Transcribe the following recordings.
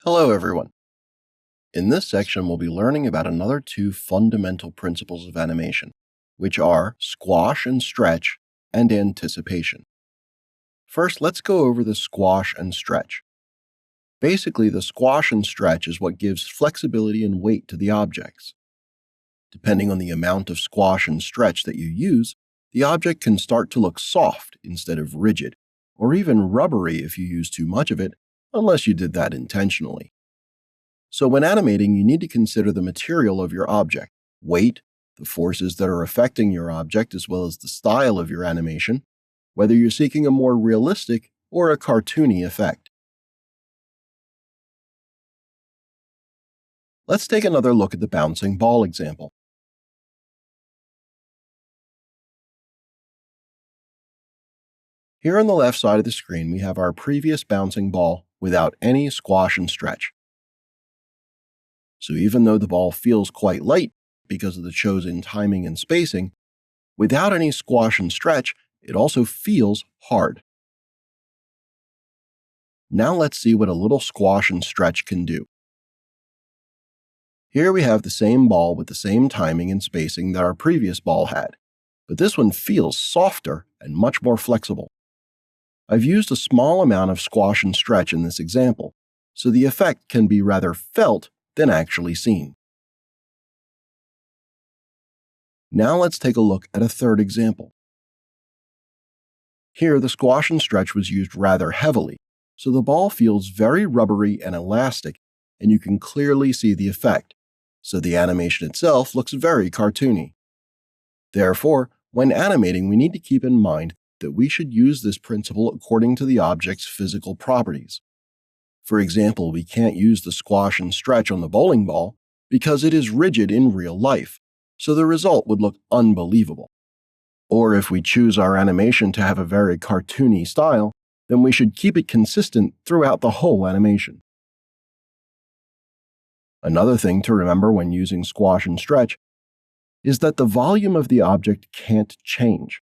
Hello, everyone. In this section, we'll be learning about another two fundamental principles of animation, which are squash and stretch and anticipation. First, let's go over the squash and stretch. Basically, the squash and stretch is what gives flexibility and weight to the objects. Depending on the amount of squash and stretch that you use, the object can start to look soft instead of rigid, or even rubbery if you use too much of it, unless you did that intentionally. So when animating, you need to consider the material of your object, weight, the forces that are affecting your object, as well as the style of your animation, whether you're seeking a more realistic or a cartoony effect. Let's take another look at the bouncing ball example. Here on the left side of the screen, we have our previous bouncing ball without any squash and stretch. So even though the ball feels quite light because of the chosen timing and spacing, without any squash and stretch, it also feels hard. Now let's see what a little squash and stretch can do. Here we have the same ball with the same timing and spacing that our previous ball had, but this one feels softer and much more flexible. I've used a small amount of squash and stretch in this example, so the effect can be rather felt than actually seen. Now let's take a look at a third example. Here, the squash and stretch was used rather heavily, so the ball feels very rubbery and elastic, and you can clearly see the effect, so the animation itself looks very cartoony. Therefore, when animating, we need to keep in mind that we should use this principle according to the object's physical properties. For example, we can't use the squash and stretch on the bowling ball because it is rigid in real life, so the result would look unbelievable. Or if we choose our animation to have a very cartoony style, then we should keep it consistent throughout the whole animation. Another thing to remember when using squash and stretch is that the volume of the object can't change.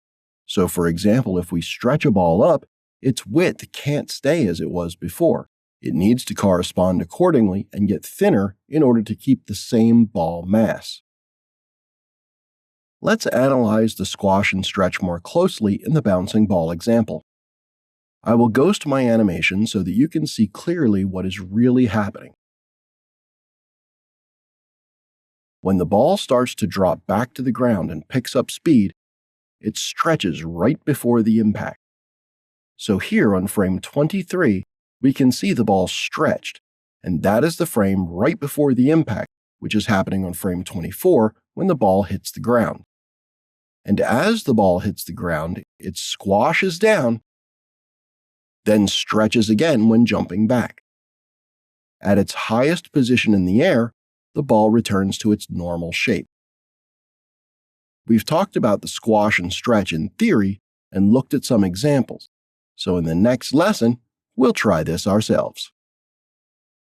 So for example, if we stretch a ball up, its width can't stay as it was before. It needs to correspond accordingly and get thinner in order to keep the same ball mass. Let's analyze the squash and stretch more closely in the bouncing ball example. I will ghost my animation so that you can see clearly what is really happening. When the ball starts to drop back to the ground and picks up speed, it stretches right before the impact. So here on frame 23, we can see the ball stretched, and that is the frame right before the impact, which is happening on frame 24 when the ball hits the ground. And as the ball hits the ground, it squashes down, then stretches again when jumping back. At its highest position in the air, the ball returns to its normal shape. We've talked about the squash and stretch in theory and looked at some examples, so in the next lesson, we'll try this ourselves.